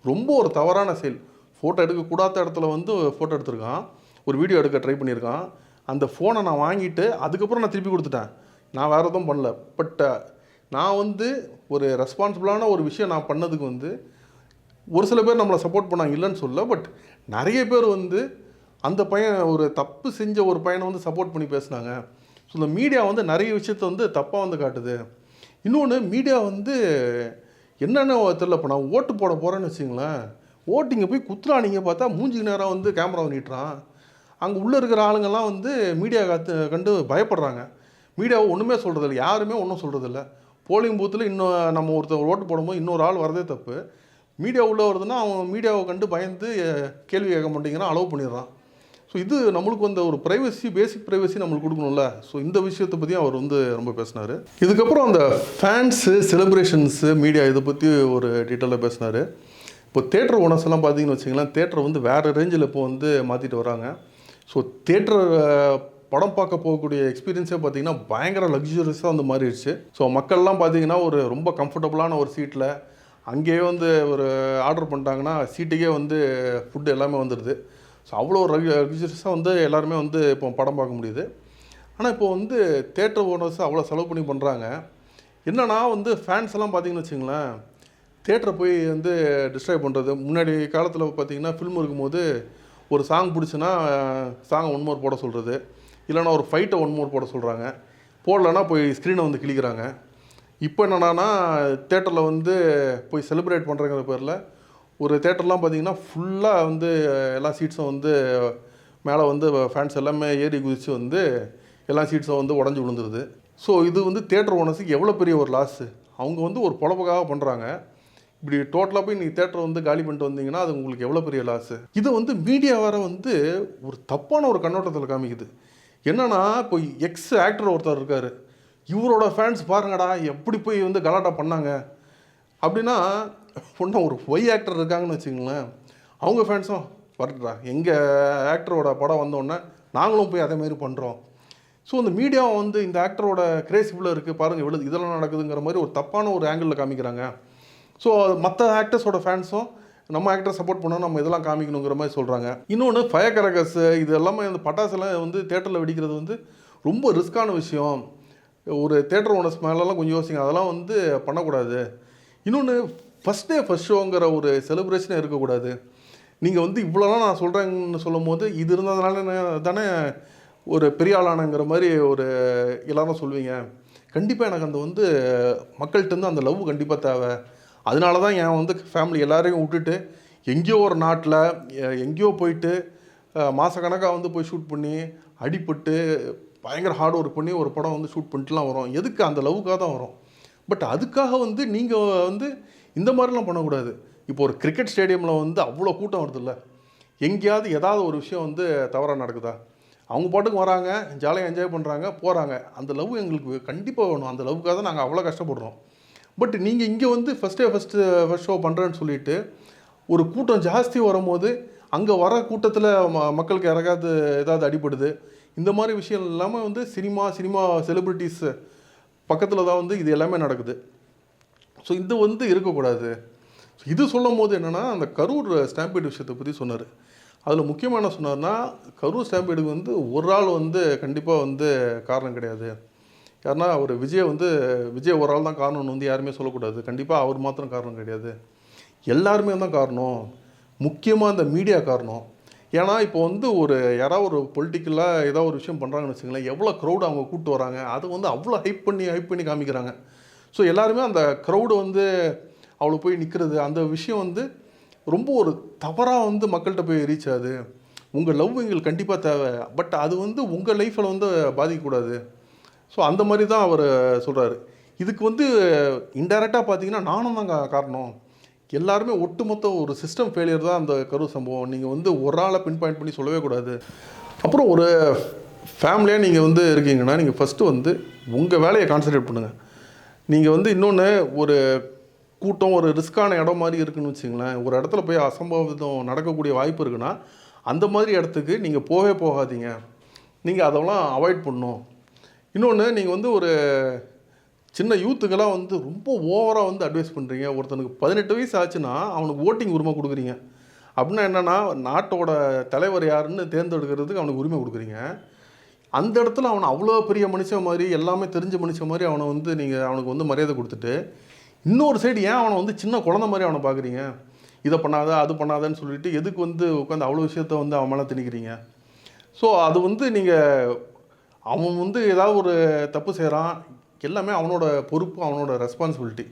ரொம்ப ஒரு தவறான செயல். ஃபோட்டோ எடுக்கக்கூடாத இடத்துல வந்து ஃபோட்டோ எடுத்திருக்கான், ஒரு வீடியோ எடுக்க ட்ரை பண்ணியிருக்கான். அந்த ஃபோனை நான் வாங்கிட்டு அதுக்கப்புறம் நான் திருப்பி கொடுத்துட்டேன், நான் வேறு எதுவும் பண்ணல. பட் நான் வந்து ஒரு ரெஸ்பான்சிபிளான ஒரு விஷயம் நான் பண்ணதுக்கு வந்து ஒரு சில பேர் நம்மளை சப்போர்ட் பண்ணாங்க இல்லைன்னு சொல்ல, பட் நிறைய பேர் வந்து அந்த பையன் ஒரு தப்பு செஞ்ச ஒரு பையனை வந்து சப்போர்ட் பண்ணி பேசுனாங்க. ஸோ இந்த மீடியா வந்து நிறைய விஷயத்த வந்து தப்பாக வந்து காட்டுது. இன்னொன்று மீடியா வந்து என்னென்ன தெரியல, இப்போ நான் ஓட்டு போட போகிறேன்னு வச்சுங்களேன், ஓட்டிங்க போய் குத்துறானிங்க பார்த்தா மூஞ்சிக்கு நேரம் வந்து கேமராவை நீட்டுறான். அங்கே உள்ளே இருக்கிற ஆளுங்கள்லாம் வந்து மீடியா கண்டு பயப்படுறாங்க. மீடியாவை ஒன்றுமே சொல்கிறதில்ல, யாருமே ஒன்றும் சொல்கிறதில்ல. போலிங் பூத்தில் இன்னும் நம்ம ஒருத்தர் ஓட்டு போடும்போது இன்னொரு ஆள் வரதே தப்பு. மீடியா உள்ளே வருதுன்னா அவன் மீடியாவை கண்டு பயந்து கேள்வி கேட்க மாட்டேங்கிறான், அலோவ் பண்ணிடுறான். ஸோ இது நம்மளுக்கு வந்து ஒரு ப்ரைவசி, பேசிக் ப்ரைவசி நம்மளுக்கு கொடுக்கணும்ல. ஸோ இந்த விஷயத்தை பற்றியும் அவர் வந்து ரொம்ப பேசினார். இதுக்கப்புறம் அந்த ஃபேன்ஸு, செலிப்ரேஷன்ஸு, மீடியா இதை பற்றி ஒரு டீட்டெயிலாக பேசினார். இப்போ தேட்டர் ஓனர்ஸ் எல்லாம் பார்த்தீங்கன்னு வச்சிங்களேன், தேட்டரை வந்து வேறு ரேஞ்சில் இப்போ வந்து மாற்றிட்டு வராங்க. ஸோ தேட்டர் படம் பார்க்க போகக்கூடிய எக்ஸ்பீரியன்ஸே பார்த்தீங்கன்னா பயங்கர லக்ஸுரியஸாக வந்து மாறிடுச்சு. ஸோ மக்கள்லாம் பார்த்தீங்கன்னா ஒரு ரொம்ப கம்ஃபர்டபுளான ஒரு சீட்டில் அங்கேயே வந்து ஒரு ஆர்டர் பண்ணிட்டாங்கன்னா சீட்டுக்கே வந்து ஃபுட்டு எல்லாமே வந்துடுது. ஸோ அவ்வளோ லக்ஸுரியஸாக வந்து எல்லாருமே வந்து இப்போ படம் பார்க்க முடியுது. ஆனால் இப்போ வந்து தேட்டர் ஓனர்ஸ் அவ்வளோ செலவு பண்ணி பண்ணுறாங்க. என்னன்னா வந்து ஃபேன்ஸ் எல்லாம் பார்த்தீங்கன்னு வச்சுங்களேன், தேட்டரை போய் வந்து டிஸ்ட்ராய் பண்ணுறது. முன்னாடி காலத்தில் பார்த்தீங்கன்னா ஃபில்ம் இருக்கும்போது ஒரு சாங் பிடிச்சுன்னா சாங்கை 1 மோர் போட சொல்கிறது, இல்லைனா ஒரு ஃபைட்டை 1 மோர் போட சொல்கிறாங்க. போடலைன்னா போய் ஸ்க்ரீனை வந்து கிழிக்கிறாங்க. இப்போ என்னன்னா தேட்டரில் வந்து போய் செலிப்ரேட் பண்ணுறங்கிற பேரில் ஒரு தேட்டர்லாம் பார்த்தீங்கன்னா ஃபுல்லாக வந்து எல்லா சீட்ஸும் வந்து மேலே வந்து ஃபேன்ஸ் எல்லாமே ஏறி குதித்து வந்து எல்லா சீட்ஸும் வந்து உடஞ்சி விழுந்துருது. ஸோ இது வந்து தேட்டர் ஓனர்ஸுக்கு எவ்வளோ பெரிய ஒரு லாஸு. அவங்க வந்து ஒரு பொழப்புக்காக பண்ணுறாங்க. இப்படி டோட்டலாக போய் நீங்கள் தேட்டரை வந்து காலி பண்ணிட்டு வந்தீங்கன்னா அது உங்களுக்கு எவ்வளோ பெரிய லாஸு. இது வந்து மீடியா வேறு வந்து ஒரு தப்பான ஒரு கண்ணோட்டத்தில் காமிக்குது. என்னென்னா இப்போ எக்ஸ் ஆக்டர் ஒருத்தர் இருக்கார், இவரோட ஃபேன்ஸ் பாருங்கடா எப்படி போய் வந்து கலாட்டா பண்ணாங்க அப்படின்னா, ஒன்றும் ஒரு ஒய் ஆக்டர் இருக்காங்கன்னு வச்சுங்களேன், அவங்க ஃபேன்ஸும் வரட்டுறா எங்கள் ஆக்டரோட படம் வந்தோடனே நாங்களும் போய் அதேமாரி பண்ணுறோம். ஸோ இந்த மீடியா வந்து இந்த ஆக்டரோட கிரேஸ் இவ்வளோ இருக்குது பாருங்கள், இவ்வளோ இதெல்லாம் நடக்குதுங்கிற மாதிரி ஒரு தப்பான ஒரு ஆங்கிளில் காமிக்கிறாங்க. ஸோ மற்ற ஆக்டர்ஸோட ஃபேன்ஸும் நம்ம ஆக்டர் சப்போர்ட் பண்ணோம், நம்ம இதெல்லாம் காமிக்கணுங்கிற மாதிரி சொல்கிறாங்க. இன்னொன்று ஃபயர் கரகர்ஸு இது எல்லாமே அந்த பட்டாசெல்லாம் வந்து தேட்டரில் வெடிக்கிறது வந்து ரொம்ப ரிஸ்க்கான விஷயம். ஒரு தேட்டர் ஓனர்ஸ் மேலெல்லாம் கொஞ்சம் யோசிங்க, அதெல்லாம் வந்து பண்ணக்கூடாது. இன்னொன்று ஃபஸ்ட் டே ஃபஸ்ட் ஷோங்கிற ஒரு செலிப்ரேஷனே இருக்கக்கூடாது. நீங்கள் வந்து இவ்வளோலாம் நான் சொல்கிறேன்னு சொல்லும் போது இது இருந்ததுனால தானே ஒரு பெரிய ஆளானங்கிற மாதிரி ஒரு எல்லாரும் சொல்லுவீங்க. கண்டிப்பாக எனக்கு அந்த வந்து மக்கள்கிட்டருந்து அந்த லவ் கண்டிப்பாக தேவை. அதனால தான் என் வந்து ஃபேமிலி எல்லாரையும் விட்டுட்டு எங்கேயோ ஒரு நாட்டில் எங்கேயோ போயிட்டு மாதக்கணக்காக வந்து போய் ஷூட் பண்ணி அடிபட்டு பயங்கர ஹார்ட் ஒர்க் பண்ணி ஒரு படம் வந்து ஷூட் பண்ணிட்டுலாம் வரோம். எதுக்கு? அந்த லவ்வுக்காக தான் வரும். பட் அதுக்காக வந்து நீங்கள் வந்து இந்த மாதிரிலாம் பண்ணக்கூடாது. இப்போ ஒரு கிரிக்கெட் ஸ்டேடியமில் வந்து அவ்வளோ கூட்டம் வருதுல்ல, எங்கேயாவது ஏதாவது ஒரு விஷயம் வந்து தவறாக நடக்குதா? அவங்க பாட்டுக்கு வராங்க, ஜாலியாக என்ஜாய் பண்ணுறாங்க, போகிறாங்க. அந்த லவ் எங்களுக்கு கண்டிப்பாக வேணும். அந்த லவ்வுக்காக தான் நாங்கள் அவ்வளோ கஷ்டப்படுறோம். பட் நீங்கள் இங்கே வந்து ஃபஸ்ட் ஷோ பண்ணுறேன்னு சொல்லிவிட்டு ஒரு கூட்டம் ஜாஸ்தி வரும்போது அங்கே வர கூட்டத்தில் மக்களுக்கு யாராவது ஏதாவது அடிபடுது, இந்த மாதிரி விஷயம் எல்லாமே வந்து சினிமா செலிப்ரிட்டிஸ் பக்கத்தில் தான் வந்து இது எல்லாமே நடக்குது. ஸோ இது வந்து இருக்கக்கூடாது. இது சொல்லும் போது என்னென்னா அந்த கரூர் ஸ்டாம்பீடு விஷயத்தை பற்றி சொன்னார். அதில் முக்கியமாக என்ன சொன்னார்னா, கரூர் ஸ்டாம்பீடுக்கு வந்து ஒரு ஆள் வந்து கண்டிப்பாக வந்து காரணம் கிடையாது. யாருன்னா ஒரு விஜய் ஒரு ஆள் தான் காரணம்னு வந்து யாருமே சொல்லக்கூடாது. கண்டிப்பாக அவர் மாத்திரம் காரணம் கிடையாது, எல்லாருமே தான் காரணம். முக்கியமாக இந்த மீடியா காரணம். ஏன்னா இப்போ வந்து யாராவது ஒரு பொலிட்டிக்கலாக ஏதாவது ஒரு விஷயம் பண்ணுறாங்கன்னு வச்சுங்களேன், எவ்வளோ க்ரௌடு அவங்க கூப்பிட்டு வராங்க, அதை வந்து அவ்வளோ ஹைப் பண்ணி காமிக்கிறாங்க. ஸோ எல்லாருமே அந்த க்ரௌடு வந்து அவ்வளோ போய் நிற்கிறது, அந்த விஷயம் வந்து ரொம்ப ஒரு தவறாக வந்து மக்கள்கிட்ட போய் ரீச் ஆகுது. உங்கள் லவ் எங்களுக்கு கண்டிப்பாக தேவை, பட் அது வந்து உங்கள் லைஃப்பில் வந்து பாதிக்கக்கூடாது. ஸோ அந்த மாதிரி தான் அவர் சொல்கிறாரு. இதுக்கு வந்து இன்டைரக்டாக பார்த்தீங்கன்னா நானும் தான் காரணம். எல்லாருமே ஒட்டுமொத்த ஒரு சிஸ்டம் ஃபெயிலியர் தான் அந்த கரூர் சம்பவம். நீங்கள் வந்து ஒரு ஆளை பின் பாயிண்ட் பண்ணி சொல்லவே கூடாது. அப்புறம் ஒரு ஃபேமிலியாக நீங்கள் வந்து இருக்கீங்கன்னா நீங்கள் ஃபஸ்ட்டு வந்து உங்கள் வேலையை கான்சன்ட்ரேட் பண்ணுங்கள். நீங்கள் வந்து இன்னொன்று ஒரு கூட்டம் ஒரு ரிஸ்க்கான இடம் மாதிரி இருக்குதுன்னு வச்சுங்களேன், ஒரு இடத்துல போய் அசம்பாவிதம் நடக்கக்கூடிய வாய்ப்பு இருக்குன்னா அந்த மாதிரி இடத்துக்கு நீங்கள் போகாதீங்க. நீங்கள் அதெல்லாம் அவாய்ட் பண்ணணும். இன்னொன்று நீங்கள் வந்து ஒரு சின்ன யூத்துக்கெல்லாம் வந்து ரொம்ப ஓவராக வந்து அட்வைஸ் பண்ணுறீங்க. ஒருத்தனுக்கு 18 வயசு ஆச்சுன்னா அவனுக்கு ஓட்டிங் உரிமை கொடுக்குறீங்க. அப்படின்னா என்னென்னா, நாட்டோட தலைவர் யாருன்னு தேர்ந்தெடுக்கிறதுக்கு அவனுக்கு உரிமை கொடுக்குறீங்க. அந்த இடத்துல அவனை அவ்வளோ பெரிய மனுஷன் மாதிரி, எல்லாமே தெரிஞ்ச மனுஷன் மாதிரி அவனை வந்து நீங்கள் அவனுக்கு வந்து மரியாதை கொடுத்துட்டு, இன்னொரு சைடு ஏன் அவனை வந்து சின்ன குழந்தை மாதிரி அவனை பார்க்குறீங்க? இதை பண்ணாத அது பண்ணாதன்னு சொல்லிட்டு எதுக்கு வந்து உட்காந்து அவ்வளோ விஷயத்த வந்து அவன் மேலே திணிக்கிறீங்க? ஸோ அது வந்து நீங்கள் அவன் வந்து ஏதாவது ஒரு தப்பு செய்கிறான், எல்லாமே அவனோட பொறுப்பு, அவனோட ரெஸ்பான்சிபிலிட்டி.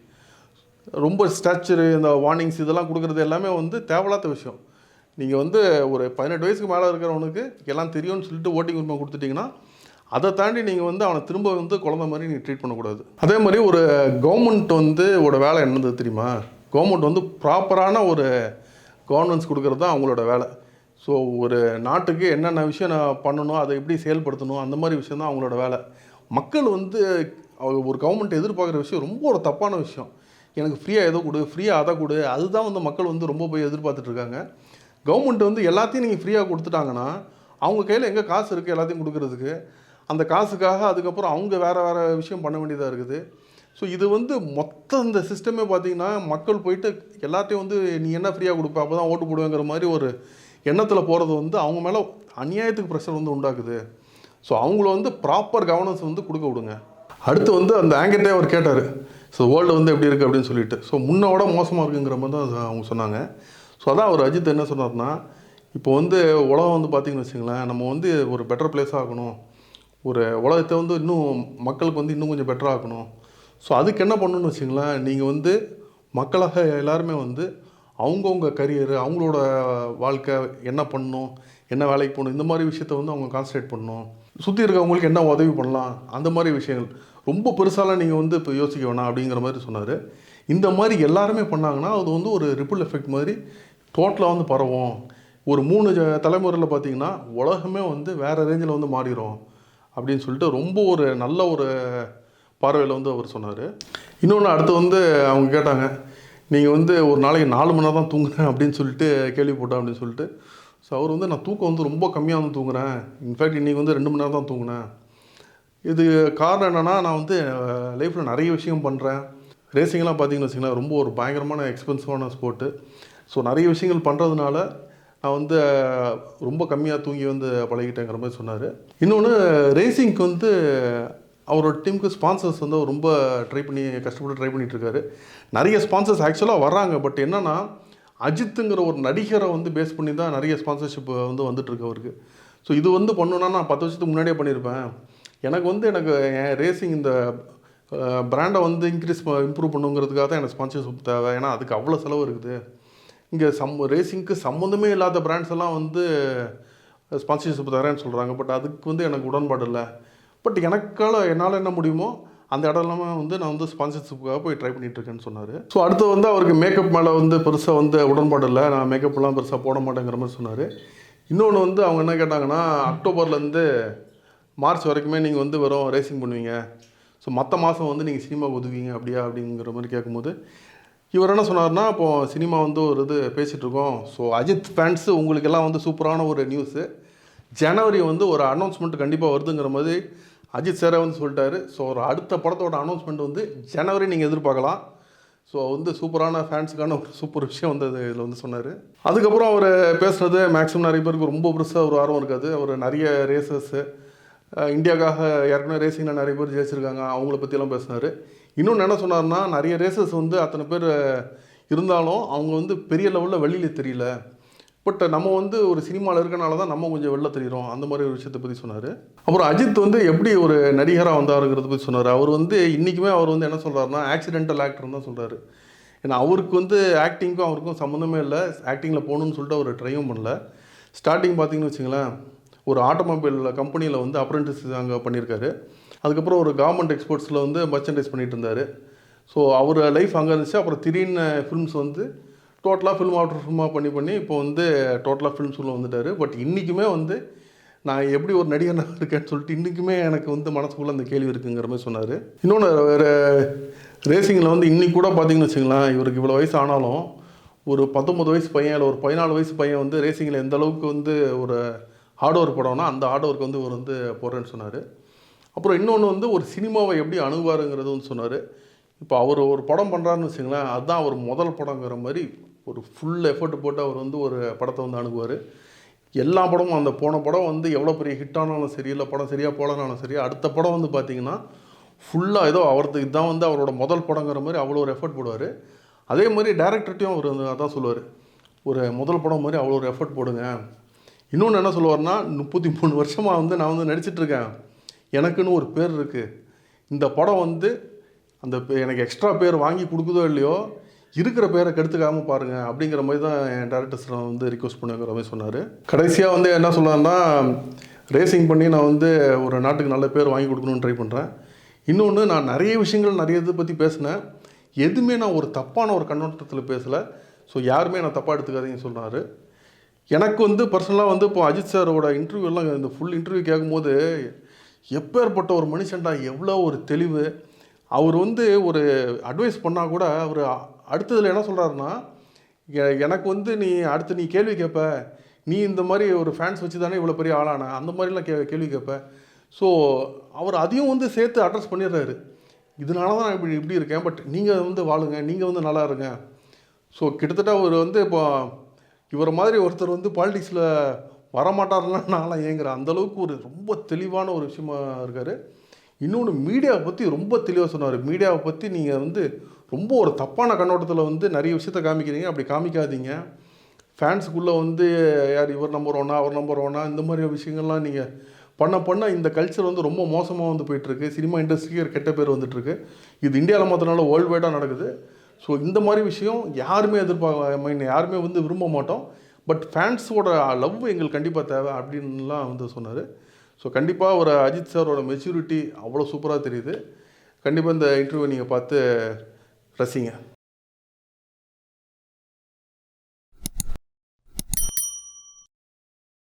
ரொம்ப ஸ்டாச்சரு இந்த வார்னிங்ஸ் இதெல்லாம் கொடுக்குறது எல்லாமே வந்து தேவையில்லாத விஷயம். நீங்கள் வந்து ஒரு 18 வயசுக்கு மேலே இருக்கிறவனுக்கு எல்லாம் தெரியும்னு சொல்லிட்டு ஓட்டிங் உரிமை கொடுத்துட்டிங்கன்னா அதை தாண்டி நீங்கள் வந்து அவனை திரும்ப வந்து குழந்த மாதிரி நீங்கள் ட்ரீட் பண்ணக்கூடாது. அதே மாதிரி ஒரு கவர்மெண்ட் வந்து வேலை என்னது தெரியுமா? கவர்மெண்ட் வந்து ப்ராப்பரான ஒரு கவர்னன்ஸ் கொடுக்குறது தான் அவங்களோட வேலை. ஸோ ஒரு நாட்டுக்கு என்னென்ன விஷயம் நான் பண்ணணும், அதை எப்படி செயல்படுத்தணும், அந்த மாதிரி விஷயம் தான் அவங்களோட வேலை. மக்கள் வந்து ஒரு கவர்மெண்ட் எதிர்பார்க்குற விஷயம் ரொம்ப ஒரு தப்பான விஷயம். எனக்கு ஃப்ரீயாக எதை கொடு, ஃப்ரீயாக அதை கொடு, அதுதான் வந்து மக்கள் வந்து ரொம்ப போய் எதிர்பார்த்துட்ருக்காங்க. கவர்மெண்ட் வந்து எல்லாத்தையும் நீங்கள் ஃப்ரீயாக கொடுத்துட்டாங்கன்னா அவங்க கையில் எங்கே காசு இருக்குது எல்லாத்தையும் கொடுக்குறதுக்கு? அந்த காசுக்காக அதுக்கப்புறம் அவங்க வேறு விஷயம் பண்ண வேண்டியதாக இருக்குது. ஸோ இது வந்து மொத்த இந்த சிஸ்டமே பார்த்திங்கன்னா மக்கள் போயிட்டு எல்லாத்தையும் வந்து நீ என்ன ஃப்ரீயாக கொடுப்ப அப்போ தான் ஓட்டு போடுவேங்கிற மாதிரி ஒரு எண்ணத்தில் போகிறது வந்து அவங்க மேலே அநியாயத்துக்கு ப்ரெஷர் வந்து உண்டாக்குது. ஸோ அவங்கள வந்து ப்ராப்பர் கவர்னன்ஸ் வந்து கொடுக்க விடுங்க. அடுத்து வந்து அந்த ஆங்கர்ட்டே அவர் கேட்டார், ஸோ வேர்ல்டு வந்து எப்படி இருக்குது அப்படின்னு சொல்லிட்டு. ஸோ முன்னோட மோசமாக இருக்குங்கிற மாதிரி தான் அவங்க சொன்னாங்க. ஸோ அதான் அவர் அஜித் என்ன சொன்னார்னா, இப்போ வந்து உலகம் வந்து பார்த்திங்கன்னு வச்சுங்களேன், நம்ம வந்து ஒரு பெட்டர் பிளேஸாக ஆகணும், ஒரு உலகத்தை வந்து இன்னும் மக்களுக்கு வந்து இன்னும் கொஞ்சம் பெட்டராக ஆக்கணும். ஸோ அதுக்கு என்ன பண்ணணும்னு வச்சுங்களேன், நீங்கள் வந்து மக்களாக எல்லாருமே வந்து அவங்கவுங்க கரியரு, அவங்களோட வாழ்க்கை என்ன பண்ணணும், என்ன வேலைக்கு போகணும், இந்த மாதிரி விஷயத்த வந்து அவங்க கான்சன்ட்ரேட் பண்ணணும். சுற்றி இருக்கவங்களுக்கு என்ன உதவி பண்ணலாம், அந்த மாதிரி விஷயங்கள் ரொம்ப பெருசாலாம் நீங்கள் வந்து இப்போ யோசிக்க வேணாம் அப்படிங்கிற மாதிரி சொன்னார். இந்த மாதிரி எல்லாருமே பண்ணாங்கன்னா அது வந்து ஒரு ரிப்பிள் எஃபெக்ட் மாதிரி டோட்டலாக வந்து பரவும். ஒரு 3 தலைமுறையில் பார்த்திங்கன்னா உலகமே வந்து வேறு ரேஞ்சில் வந்து மாறிடும் அப்படின்னு சொல்லிட்டு ரொம்ப ஒரு நல்ல ஒரு பார்வையில் வந்து அவர் சொன்னார். இன்னொன்று அடுத்து வந்து அவங்க கேட்டாங்க, நீங்கள் வந்து ஒரு நாளைக்கு 4 மணி நேரம் தான் தூங்குறேன் அப்படின்னு சொல்லிட்டு கேள்விப்பட்டேன் அப்படின்னு சொல்லிட்டு. ஸோ அவர் வந்து நான் தூக்கம் வந்து ரொம்ப கம்மியாக வந்து தூங்குறேன், இன்ஃபேக்ட் இன்றைக்கி வந்து 2 மணி நேரம் தான் தூங்கினேன். இது காரணம் என்னென்னா, நான் வந்து லைஃப்பில் நிறைய விஷயம் பண்ணுறேன். ரேசிங்லாம் பார்த்திங்கன்னு வச்சிங்கன்னா ரொம்ப ஒரு பயங்கரமான எக்ஸ்பென்சிவான ஸ்போர்ட்டு. ஸோ நிறைய விஷயங்கள் பண்ணுறதுனால நான் வந்து ரொம்ப கம்மியாக தூங்கி வந்து பழகிட்டேங்கிற மாதிரி சொன்னார். இன்னொன்று ரேசிங்க்கு வந்து அவரோட டீமுக்கு ஸ்பான்சர்ஸ் வந்து அவர் ரொம்ப கஷ்டப்பட்டு ட்ரை பண்ணிகிட்ருக்காரு. நிறைய ஸ்பான்சர்ஸ் ஆக்சுவலாக வர்றாங்க. பட் என்னென்னா அஜித்துங்கிற ஒரு நடிகரை வந்து பேஸ் பண்ணி தான் நிறைய ஸ்பான்சர்ஷிப் வந்து வந்துட்டுருக்கு அவருக்கு. ஸோ இது வந்து பண்ணணுன்னா நான் 10 வருஷத்துக்கு முன்னாடியே பண்ணியிருப்பேன். எனக்கு என் ரேசிங் இந்த பிராண்டை வந்து இம்ப்ரூவ் பண்ணுங்கிறதுக்காக தான் எனக்கு ஸ்பான்சர்ஷிப் தேவை. ஏன்னா அதுக்கு அவ்வளோ செலவு இருக்குது. இங்கே ரேசிங்க்கு சம்மந்தமே இல்லாத பிராண்ட்ஸ் எல்லாம் வந்து ஸ்பான்சர்ஷிப் தரேன்னு சொல்கிறாங்க. பட் அதுக்கு வந்து எனக்கு உடன்பாடு இல்லை. பட் என்னால் என்ன முடியுமோ அந்த இடம்லாமே வந்து நான் வந்து ஸ்பான்சர்ஷிப்புக்காக போய் ட்ரை பண்ணிகிட்ருக்கேன்னு சொன்னார். ஸோ அடுத்து வந்து அவருக்கு மேக்கப் மேலே வந்து பெருசாக வந்து உடன்பாடு இல்லை, நான் மேக்கப்லாம் பெருசாக போட மாட்டேங்கிற மாதிரி சொன்னார். இன்னொன்று வந்து அவங்க என்ன கேட்டாங்கன்னா, அக்டோபர்லேருந்து மார்ச் வரைக்குமே நீங்கள் வந்து வெறும் ரேசிங் பண்ணுவீங்க, ஸோ மற்ற மாதம் வந்து நீங்கள் சினிமாவுக்கு ஒதுவீங்க அப்படிங்கிற மாதிரி கேட்கும்போது இவர் என்ன சொன்னார்னா, இப்போது சினிமா வந்து ஒரு இது பேசிகிட்ருக்கோம். ஸோ அஜித் ஃபேன்ஸு உங்களுக்கெல்லாம் வந்து சூப்பரான ஒரு நியூஸு, ஜனவரி வந்து ஒரு அனௌன்ஸ்மெண்ட் கண்டிப்பாக வருதுங்கிற மாதிரி அஜித் சாரே வந்து சொல்லிட்டாரு. ஸோ ஒரு அடுத்த படத்தோட அனௌன்ஸ்மெண்ட் வந்து ஜனவரி நீங்கள் எதிர்பார்க்கலாம். ஸோ வந்து சூப்பரான ஃபேன்ஸுக்கான ஒரு சூப்பர் விஷயம் வந்து இதில் வந்து சொன்னார். அதுக்கப்புறம் அவர் பேசுனது மேக்ஸிமம் நிறைய பேருக்கு ரொம்ப பெருசாக ஒரு ஆர்வம் இருக்காது. அவர் நிறைய ரேசர்ஸு இந்தியாவுக்காக ஏற்கனவே ரேசிங்கில் நிறைய பேர் ஜெயிச்சிருக்காங்க, அவங்கள பற்றியெல்லாம் பேசினார். இன்னொன்று என்ன சொன்னார்னா, நிறைய ரேசர்ஸ் வந்து அத்தனை பேர் இருந்தாலும் அவங்க வந்து பெரிய லெவலில் வெளியில் தெரியல. பட் நம்ம வந்து ஒரு சினிமாவில் இருக்கனால தான் நம்ம கொஞ்சம் வெளில தெரிகிறோம், அந்த மாதிரி ஒரு விஷயத்தை பற்றி சொன்னார். அப்புறம் அஜித் வந்து எப்படி ஒரு நடிகராக வந்தாருங்கிறத பற்றி சொன்னார். அவர் வந்து இன்றைக்குமே அவர் வந்து என்ன சொல்கிறாருன்னா, ஆக்சிடென்டல் ஆக்டர்னு தான் சொல்கிறாரு. ஏன்னா அவருக்கு வந்து ஆக்டிங்க்கும் அவருக்கும் சம்மந்தமே இல்லை. ஆக்டிங்கில் போகணுன்னு சொல்லிட்டு அவர் ட்ரையும் பண்ணல. ஸ்டார்டிங் பார்த்திங்கன்னு வச்சுங்களேன், ஒரு ஆட்டோமொபைல் கம்பெனியில் வந்து அப்ரெண்டிஸ் அங்கே பண்ணியிருக்காரு. அதுக்கப்புறம் ஒரு கவர்மெண்ட் எக்ஸ்போர்ட்ஸில் வந்து மர்ச்சன்டைஸ் பண்ணிகிட்டு இருந்தார். ஸோ அவர் லைஃப் அங்கே இருந்துச்சு. அப்புறம் திடீர்னு ஃபிலிம்ஸ் வந்து டோட்டலாக ஃபிலிம் ஆஃப்டர் ஃபிலிமாக பண்ணி இப்போ வந்து டோட்டலாக ஃபிலிம்ஸுக்குள்ளே வந்துட்டார். பட் இன்றைக்குமே வந்து நான் எப்படி ஒரு நடிகர் இருக்கேன்னு சொல்லிட்டு இன்றைக்குமே எனக்கு வந்து மனசுக்குள்ளே அந்த கேள்வி இருக்குங்கிற மாதிரி சொன்னார். இன்னொன்று வேறு ரேசிங்கில் வந்து இன்றைக்கி கூட பார்த்திங்கன்னு வச்சுங்களேன், இவருக்கு இவ்வளோ வயசு ஆனாலும் ஒரு 19 வயசு பையன் இல்லை ஒரு 14 வயசு பையன் வந்து ரேசிங்கில் எந்த அளவுக்கு வந்து ஒரு ஹார்ட் ஒர்க் போடணும்னா அந்த ஹார்ட் ஒர்க் வந்து இவர் வந்து போடுறேன்னு சொன்னார். அப்புறம் இன்னொன்று வந்து ஒரு சினிமாவை எப்படி அணுகுவாருங்கிறது வந்து சொன்னார். இப்போ அவர் ஒரு படம் பண்ணுறாருன்னு வச்சுங்களேன், அதுதான் அவர் முதல் படங்கிற மாதிரி ஒரு ஃபுல் எஃபர்ட் போட்டு அவர் வந்து ஒரு படத்தை வந்து அணுகுவார். எல்லா படமும் அந்த போன படம் வந்து எவ்வளோ பெரிய ஹிட் ஆனாலும் சரி, இல்லை படம் சரியாக போலனாலும் சரி, அடுத்த படம் வந்து பார்த்திங்கன்னா ஃபுல்லாக ஏதோ அவருக்கு இதுதான் வந்து அவரோட முதல் படங்கிற மாதிரி அவ்வளோ ஒரு எஃபர்ட் போடுவார். அதே மாதிரி டேரக்டர்ட்டையும் அவர் வந்து அதான் சொல்லுவார், ஒரு முதல் படம் மாதிரி அவ்வளோ ஒரு எஃபர்ட் போடுங்க. இன்னொன்று என்ன சொல்லுவார்னா, 33 வருஷமாக வந்து நான் வந்து நடிச்சிட்ருக்கேன், எனக்குன்னு ஒரு பேர் இருக்குது. இந்த படம் வந்து அந்த எனக்கு எக்ஸ்ட்ரா பேர் வாங்கி கொடுக்குதோ இல்லையோ, இருக்கிற பேரை கெடுத்துக்காமல் பாருங்கள் அப்படிங்கிற மாதிரி தான் என் டேரக்டர்ஸ் நான் வந்து ரிக்வஸ்ட் பண்ணுங்கிற மாதிரி சொன்னார். கடைசியாக வந்து என்ன சொன்னார்னா, ரேசிங் பண்ணி நான் வந்து ஒரு நாட்டுக்கு நல்ல பேர் வாங்கி கொடுக்கணும்னு ட்ரை பண்ணுறேன். இன்னொன்று, நான் நிறைய விஷயங்கள் நிறைய இதை பற்றி பேசினேன், எதுவுமே நான் ஒரு தப்பான ஒரு கண்ணோட்டத்தில் பேசலை. ஸோ யாருமே நான் தப்பாக எடுத்துக்காதீங்கன்னு சொன்னார். எனக்கு வந்து பர்சனலாக வந்து இப்போ அஜித் சாரோட இன்டர்வியூலாம் இந்த ஃபுல் இன்டர்வியூ கேட்கும்போது, எப்பேற்பட்ட ஒரு மனுஷன்டா, எவ்வளோ ஒரு தெளிவு. அவர் வந்து ஒரு அட்வைஸ் பண்ணால் கூட அவர் அடுத்ததில் என்ன சொல்கிறாருன்னா, எனக்கு வந்து நீ கேள்வி கேட்ப, நீ இந்த மாதிரி ஒரு ஃபேன்ஸ் வச்சு தானே இவ்வளோ பெரிய ஆளான, அந்த மாதிரிலாம் கேள்வி கேட்ப. ஸோ அவர் அதையும் வந்து சேர்த்து அட்ரஸ் பண்ணிடுறாரு. இதனால தான் நான் இப்படி இருக்கேன், பட் நீங்கள் வந்து வாழுங்க, நீங்கள் வந்து நல்லா இருங்க. ஸோ கிட்டத்தட்ட அவர் வந்து இப்போ இவரை மாதிரி ஒருத்தர் வந்து பாலிடிக்ஸில் வரமாட்டார்லாம் நான்லாம் ஏங்குறேன். அந்தளவுக்கு ஒரு ரொம்ப தெளிவான ஒரு விஷயமா இருக்கார். இன்னொன்று, மீடியாவை பற்றி ரொம்ப தெளிவாக சொன்னார். மீடியாவை பற்றி நீங்கள் வந்து ரொம்ப ஒரு தப்பான கண்ணோட்டத்தில் வந்து நிறைய விஷயத்த காமிக்கிறீங்க, அப்படி காமிக்காதீங்க. ஃபேன்ஸுக்குள்ளே வந்து யார் இவர் நம்பர் ஒன்னா அவர் நம்பர் ஒன்னா இந்த மாதிரி விஷயங்கள்லாம் நீங்கள் பண்ண இந்த கல்ச்சர் வந்து ரொம்ப மோசமாக வந்து போயிட்டுருக்கு. சினிமா இண்டஸ்ட்ரிக்கு ஒரு கெட்ட பேர் வந்துட்டுருக்கு. இது இந்தியாவில் மாத்திரனால வேர்ல்டு வைடாக நடக்குது. ஸோ இந்த மாதிரி விஷயம் யாருமே யாருமே வந்து விரும்ப மாட்டோம். பட் ஃபேன்ஸோட லவ் எங்களுக்கு கண்டிப்பாக தேவை அப்படின்லாம் வந்து சொன்னார். ஸோ கண்டிப்பாக ஒரு அஜித் சாரோட மெச்சூரிட்டி அவ்வளோ சூப்பராக தெரியுது. கண்டிப்பாக இந்த இன்டர்வியூ நீங்கள் பார்த்து ரசிங்க.